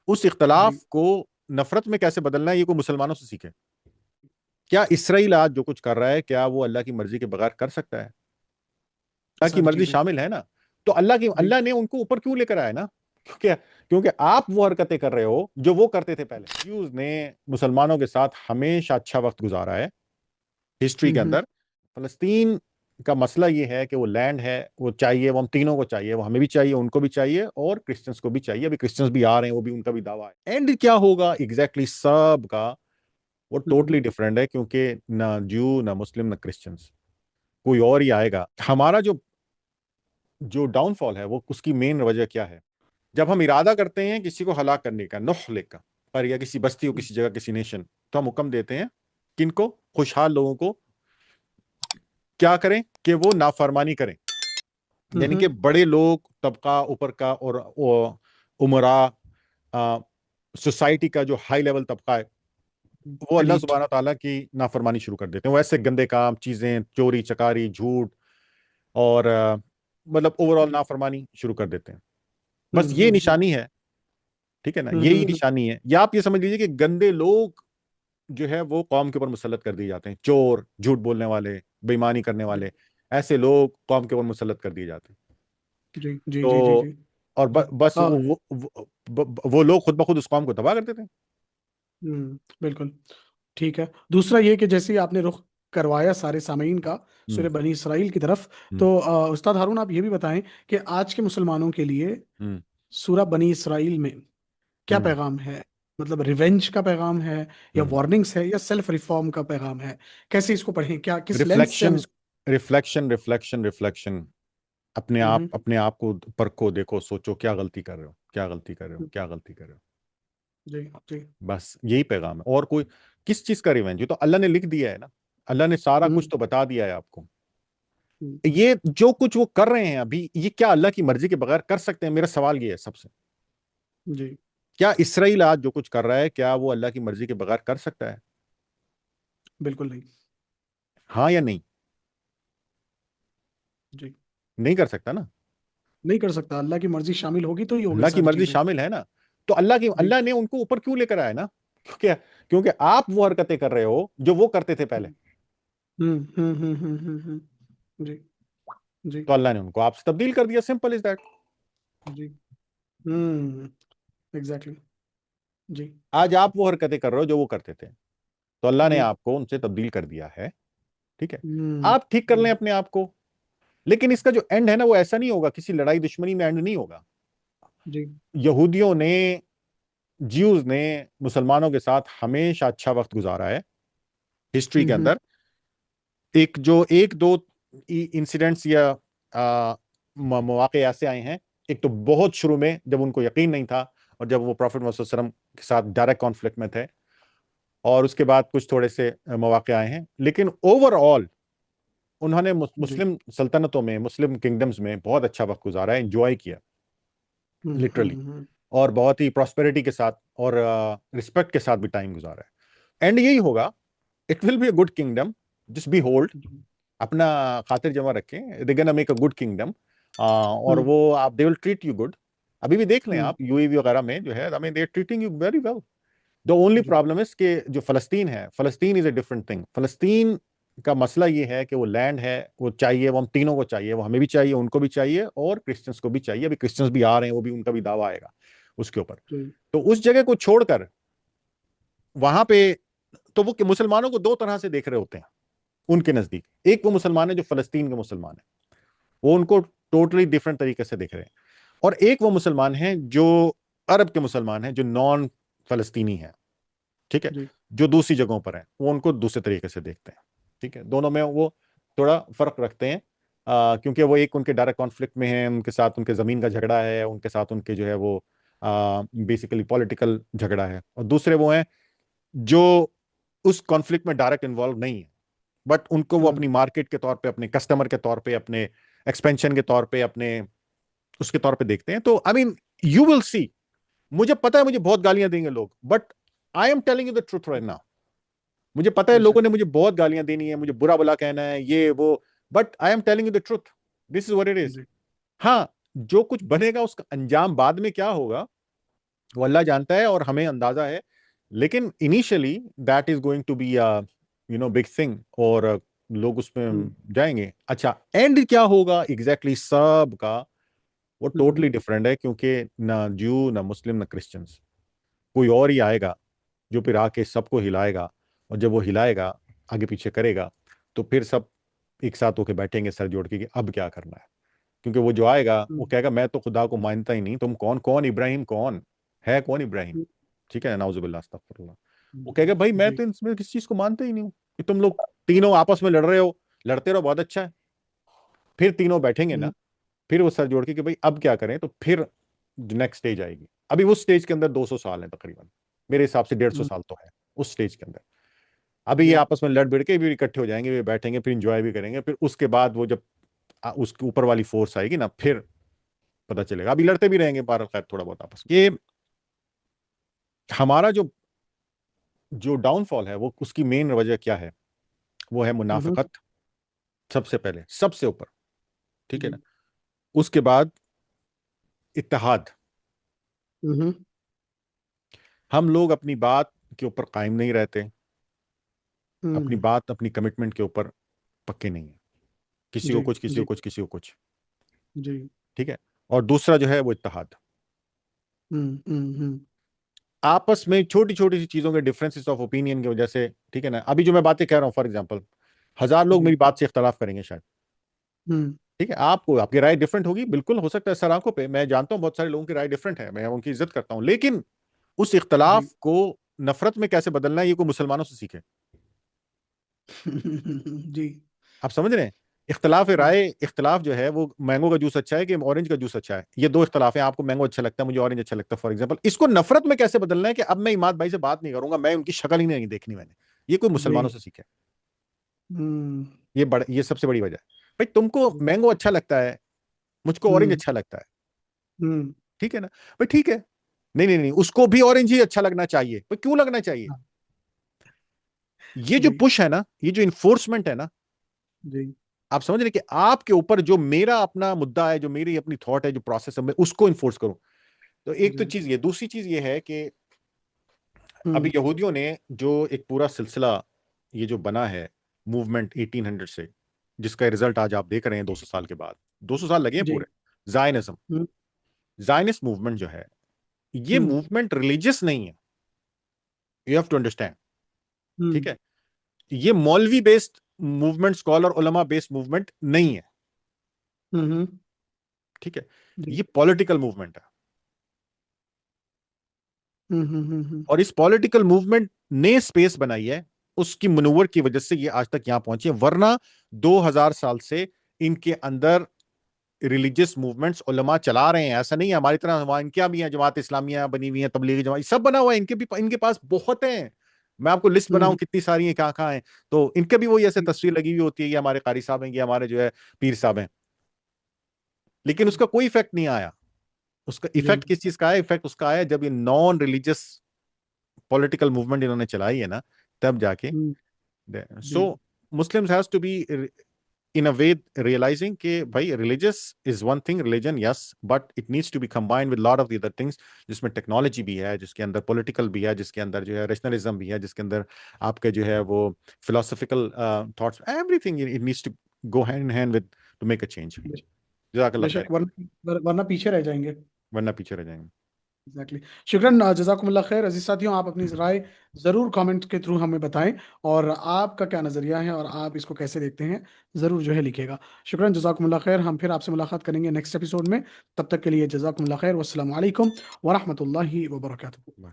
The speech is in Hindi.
उस इख्तलाफ जी को नफरत में कैसे बदलना है, ये कोई मुसलमानों से सीखे। क्या इसराइल आज जो कुछ कर रहा है, क्या वो अल्लाह की मर्जी के बगैर कर सकता है? अल्लाह की सारी मर्जी चीजें। शामिल है ना। तो जी अल्लाह ने उनको ऊपर क्यों लेकर आया ना, क्योंकि क्योंकि आप वो हरकतें कर रहे हो जो वो करते थे पहले। यूज ने मुसलमानों के साथ हमेशा अच्छा वक्त गुजारा है हिस्ट्री के हम्म। अंदर। फलस्तीन का मसला ये है कि वो लैंड है, वो चाहिए, वो हम तीनों को चाहिए, वो हमें भी चाहिए, उनको भी चाहिए, और क्रिश्चियंस को भी चाहिए। अभी क्रिश्चियंस भी आ रहे हैं, वो भी, उनका भी दावा है। एंड क्या होगा एग्जैक्टली सब का, वो हम्म। टोटली डिफरेंट है, क्योंकि ना ज्यू, ना मुस्लिम, ना क्रिश्चियंस, कोई और ही आएगा। हमारा जो जो डाउनफॉल है, वो उसकी मेन वजह क्या है? जब हम इरादा करते हैं किसी को हलाक करने का, नुह का, पर, या किसी बस्ती को, किसी जगह, किसी नेशन, तो हम हुक्म देते हैं किनको? खुशहाल लोगों को क्या करें? कि वो नाफरमानी करें। यानी कि हम्म। बड़े लोग, तबका ऊपर का, और उमरा, सोसाइटी का जो हाई लेवल तबका है, वो अल्लाह एलीट। सुब्हानहू ताला की नाफरमानी शुरू कर देते हैं। वो ऐसे गंदे काम, चीजें, चोरी चकारी, झूठ, और मतलब ओवरऑल जी। नाफरमानी शुरू कर देते हैं। बस ये हम्म। निशानी है, ठीक है ना, यही हम्म। निशानी है। या आप ये समझ लीजिए कि गंदे लोग जो है वो कौम के ऊपर मुसल्लत कर दिए जाते हैं। चोर, झूठ बोलने वाले, बेईमानी करने जी वाले, ऐसे लोग कौम के ऊपर मुसल्लत कर दिए जाते हैं। जी जी जी जी तो जी। और बस हाँ। वो लोग खुद ब खुद उस कौम को तबाह कर देते हैं। बिल्कुल। ठीक है, दूसरा ये कि जैसे ही आपने रुख करवाया सारे सामीन का हम्म। सूरह बनी इसराइल की तरफ, हम्म। तो उस्ताद हारून आप ये भी बताएं कि आज के मुसलमानों के लिए हम्म। सूरह बनी इसराइल में क्या हम्म। पैगाम है? मतलब रिवेंज का पैगाम है, या हम्म। वार्निंग्स है, या सेल्फ रिफॉर्म का पैगाम है? कैसे इसको पढ़ें, क्या किस लेंस से हम रिफ्लेक्शन, इसको? Reflection, reflection, reflection. हम्म। अपने आप को परखो, देखो, सोचो, क्या गलती कर रहे हो, क्या गलती कर रहे हो, क्या गलती कर रहे हो। जी जी। बस यही पैगाम है। और कोई किस चीज का रिवेंज? ये तो अल्लाह ने लिख दिया है ना, अल्लाह ने सारा कुछ हम्म। तो बता दिया है आपको। हम्म। ये जो कुछ वो कर रहे हैं अभी, ये क्या अल्लाह की मर्जी के बगैर कर सकते हैं? मेरा सवाल ये है सबसे। जी। क्या इसराइल आज जो कुछ कर रहा है, क्या वो अल्लाह की मर्जी के बगैर कर सकता है? बिल्कुल नहीं। हाँ या नहीं? जी। नहीं कर सकता ना। नहीं कर सकता, अल्लाह की मर्जी शामिल होगी तो ही होगी अल्लाह की सारी मर्जी चीजें। शामिल है ना। तो जी। अल्लाह ने उनको ऊपर क्यों लेकर आया ना, क्योंकि क्योंकि आप वो हरकतें कर रहे हो जो वो करते थे पहले। जी जी तो अल्लाह ने उनको आपसे तब्दील कर दिया, सिंपल इज दैट। जी। एग्जैक्टली। जी आज आप वो हरकतें कर रहे हो जो वो करते थे, तो अल्लाह ने जी। आपको उनसे तब्दील कर दिया है। ठीक है, हम्म। आप ठीक कर लें अपने आप को। लेकिन इसका जो एंड है ना, वो ऐसा नहीं होगा, किसी लड़ाई दुश्मनी में एंड नहीं होगा। जी। यहूदियों ने, ज्यूज ने मुसलमानों के साथ हमेशा अच्छा वक्त गुजारा है हिस्ट्री के हम्म। अंदर। एक दो इंसिडेंट्स या मौके ऐसे आए हैं। एक तो बहुत शुरू में, जब उनको यकीन नहीं था, और जब वो प्रॉफिट मोहम्मद सल्लल्लाहु अलैहि वसल्लम के साथ डायरेक्ट कॉन्फ्लिक्ट में थे। और उसके बाद कुछ थोड़े से मौके आए हैं, लेकिन ओवरऑल उन्होंने जी। मुस्लिम सल्तनतों में, मुस्लिम किंगडम्स में बहुत अच्छा वक्त गुजारा है, एंजॉय किया लिटरली। हम्म। और बहुत ही प्रॉस्पेरिटी के साथ और रिस्पेक्ट के साथ भी टाइम गुजारा है। एंड यही होगा, it will be a good kingdom, just be hold. जी। अपना खातिर जमा रखें, they gonna make a good kingdom. और हम्म। वो आप, they will treat you good. अभी भी देख लें हम्म। आप, यूएई वगैरह में जो है, I mean they are treating you very well. The only जी। प्रॉब्लम इज कि जो फलस्तीन है, फलस्तीन इज अ डिफरेंट थिंग। फलस्तीन का मसला ये है कि वो लैंड है, वो चाहिए, वो हम तीनों को चाहिए, वो हमें भी चाहिए, उनको भी चाहिए, और क्रिश्चियंस को भी चाहिए। अभी क्रिश्चियंस भी आ रहे हैं, वो भी, उनका भी दावा आएगा उसके ऊपर। जी। तो उस जगह को छोड़कर वहां पे, तो वो मुसलमानों को दो तरह से देख रहे होते हैं उनके नजदीक। एक वो मुसलमान है जो फलस्तीन के मुसलमान है, वो उनको टोटली डिफरेंट तरीके से देख रहे हैं। और एक वो मुसलमान है जो अरब के मुसलमान है, जो नॉन फलस्तीनी है, ठीक है, जी। जो दूसरी जगहों पर है, वो उनको दूसरे तरीके से देखते हैं। ठीक है, दोनों में वो थोड़ा फर्क रखते हैं। क्योंकि वो एक उनके डायरेक्ट कॉन्फ्लिक्ट में है, उनके साथ उनके जमीन का झगड़ा है, उनके साथ उनके जो है वो बेसिकली पॉलिटिकल झगड़ा है। और दूसरे वो हैं जो उस कॉन्फ्लिक्ट में डायरेक्ट इन्वॉल्व नहीं है, बट उनको वो हम्म। अपनी मार्केट के तौर पे, अपने कस्टमर के तौर पे, अपने एक्सपेंशन के तौर पे, अपने उसके तौर पे देखते हैं। तो I mean, you will see. मुझे पता है मुझे बहुत गालियां देंगे लोग, but I am telling you the truth right now. मुझे पता है लोगों बेशक। ने मुझे बहुत गालियां देनी है, मुझे बुरा भला कहना है, ये वो, but I am telling you the truth. This is what it is. जी। हाँ, जो कुछ बनेगा उसका अंजाम बाद में क्या होगा, वो अल्लाह जानता है और हमें अंदाजा है। लेकिन initially that is going to be big thing, और लोग उसमें हम्म जाएंगे। अच्छा, एंड क्या होगा एग्जैक्टली सब का, वो हम्म टोटली डिफरेंट है, क्योंकि ना ज्यू ना मुस्लिम ना क्रिश्चियंस, कोई और ही आएगा जो फिर आके सबको हिलाएगा। और जब वो हिलाएगा, आगे पीछे करेगा, तो फिर सब एक साथ होके बैठेंगे सर जोड़ के कि अब क्या करना है। क्योंकि वो जो आएगा वो हम्म कहेगा मैं तो खुदा को मानता ही नहीं, तुम कौन, कौन इब्राहिम, कौन है, कौन इब्राहिम। हम्म, ठीक है, नाउजुबिल्लाह अस्तगफुरुल्लाह। वो कहेगा भाई मैं जी। तो इसमें किसी चीज को मानता ही नहीं हूँ, कि तुम लोग तीनों आपस में लड़ रहे हो, लड़ते रहो, बहुत अच्छा है। फिर तीनों बैठेंगे हम्म ना, फिर वो सर जोड़ के कि भाई अब क्या करें, तो फिर नेक्स्ट स्टेज आएगी। अभी उस स्टेज के अंदर 200 साल है तकरीबन, मेरे हिसाब से 150 हम्म, साल तो है उस स्टेज के अंदर। अभी ये जी। आपस में लड़ भिड़ के भी इकट्ठे हो जाएंगे, भी बैठेंगे, फिर इंजॉय भी करेंगे। फिर उसके बाद वो जब उसके ऊपर वाली फोर्स आएगी ना, फिर पता चलेगा। अभी लड़ते भी रहेंगे बाहर, खैर थोड़ा बहुत आपस में। ये हमारा जो जो डाउनफॉल है, वो उसकी मेन वजह क्या है, वो है हम्म मुनाफिकत। सबसे पहले, सबसे ऊपर, ठीक है ना। जी। उसके बाद इत्तेहाद। हम्म हम लोग अपनी बात के ऊपर कायम नहीं रहते, अपनी हम्म बात, अपनी कमिटमेंट के ऊपर पक्के नहीं है। किसी को जी कुछ, किसी को जी कुछ, किसी को कुछ। जी। ठीक है। और दूसरा जो है वो इत्तेहाद। हम्म। आपस में छोटी छोटी सी चीजों के डिफरेंसेस ऑफ ओपिनियन की वजह से, ठीक है ना, अभी जो मैं बातें कह रहा हूँ, फॉर एग्जांपल 1000 लोग जी। मेरी बात से इख्तलाफ करेंगे शायद। हम्म ठीक है, आपको आपकी राय डिफरेंट होगी, बिल्कुल हो सकता है सर आंखों पे, मैं जानता हूं बहुत सारे लोगों की राय डिफरेंट है, मैं उनकी इज्जत करता हूं, लेकिन उस जी। इख्तलाफ को नफरत में कैसे बदलना है, ये कोई मुसलमानों से सीखे। जी। आप समझ रहे हैं? इख्तलाफ हम्म राय, इख्तलाफ जो है वो मैंगो का जूस अच्छा है कि ऑरेंज का जूस अच्छा है, ये दो इख्तलाफ है। आपको मैंगो अच्छा लगता है, मुझे ऑरेंज अच्छा लगता है, फॉर एग्जाम्पल। इसको नफरत में कैसे बदलना है कि अब मैं इमाद भाई से बात नहीं करूंगा, मैं उनकी शक्ल ही नहीं देखनी मैंने, ये कोई मुसलमानों जी। से सीखे। हम्म ये सबसे बड़ी वजह है। भाई तुमको मैंगो अच्छा लगता है, मुझको ऑरेंज हम्म अच्छा लगता है, हम्म ठीक है ना। भाई ठीक है, नहीं नहीं नहीं, उसको भी ऑरेंज ही अच्छा लगना चाहिए। भाई क्यों लगना चाहिए? हाँ, ये जो जी पुश है ना, ये जो इन्फोर्समेंट है ना, जी आप समझ रहे हैं कि आपके ऊपर जो मेरा अपना मुद्दा है, जो मेरी अपनी थॉट है, जो प्रोसेस है, मैं उसको इन्फोर्स करूं। तो एक तो जी। चीज ये, दूसरी चीज ये है कि अभी हम्म यहूदियों ने जो एक पूरा सिलसिला, ये जो बना है मूवमेंट 1800 से, जिसका रिजल्ट आज आप देख रहे हैं 200 साल के बाद, 200 साल लगे हैं जी। पूरे। जायनिज्म, हम्म जायनिस्ट मूवमेंट जो है, ये हम्म मूवमेंट रिलीजियस नहीं है, यू हैव टू अंडरस्टैंड। ठीक हम्म है, ये मौलवी बेस्ड मूवमेंट, स्कॉलर उलमा बेस्ड मूवमेंट नहीं है। हम्म ठीक है, जी। ये पॉलिटिकल मूवमेंट है। हम्म। और इस पॉलिटिकल मूवमेंट ने स्पेस बनाई है, उसकी मनूवर की वजह से ये आज तक यहां पहुंची है। वरना 2000 साल से इनके अंदर रिलीजियस मूवमेंट्स उलमा चला रहे हैं, ऐसा नहीं है हमारी तरह। वहां इनके भी हैं, जमात इस्लामिया बनी हुई है, तबलीगी जमात, सब बना हुआ है, इनके भी, इनके पास बहुत है। मैं आपको लिस्ट बनाऊं हम्म कितनी सारी है, कहाँ कहाँ है। तो इनके भी वही ऐसे तस्वीर लगी हुई होती है, ये हमारे कारी साहब हैं, ये हमारे जो है पीर साहब हैं, लेकिन उसका कोई इफेक्ट नहीं आया। उसका जी। इफेक्ट किस चीज का है? इफेक्ट उसका आया जब ये नॉन रिलीजियस पॉलिटिकल मूवमेंट इन्होंने चलाई है ना, तब जाके। हम्म सो जी। Muslims has to be in a way realizing कि भाई religious is one thing, religion yes, but it needs to be combined with a lot of the other things, जिसमें टेक्नोलॉजी भी है, जिसके अंदर पॉलिटिकल भी है, जिसके अंदर जो है रेशनलिज्म भी है, जिसके अंदर आपके जो है वो philosophical thoughts, everything it needs to go hand in hand with to make a change. जज़ाकल्लाह बेशक, खैर, वरना पीछे रह जाएंगे। वरना पीछे रह जाएंगे। एग्जैक्टली। शुक्रन, जजाकुमुल्लाह खैर। अजीज साथियों, आप अपनी राय ज़रूर कमेंट के थ्रू हमें बताएं, और आपका क्या नज़रिया है और आप इसको कैसे देखते हैं, ज़रूर जो है लिखिएगा। शुक्रन, जजाकुमुल्लाह खैर। हम फिर आपसे मुलाकात करेंगे नेक्स्ट एपिसोड में। तब तक के लिए जजाकुमुल्लाह खैर। वस्सलामु अलैकुम वरहमतुल्लाहि वबरकातुहू।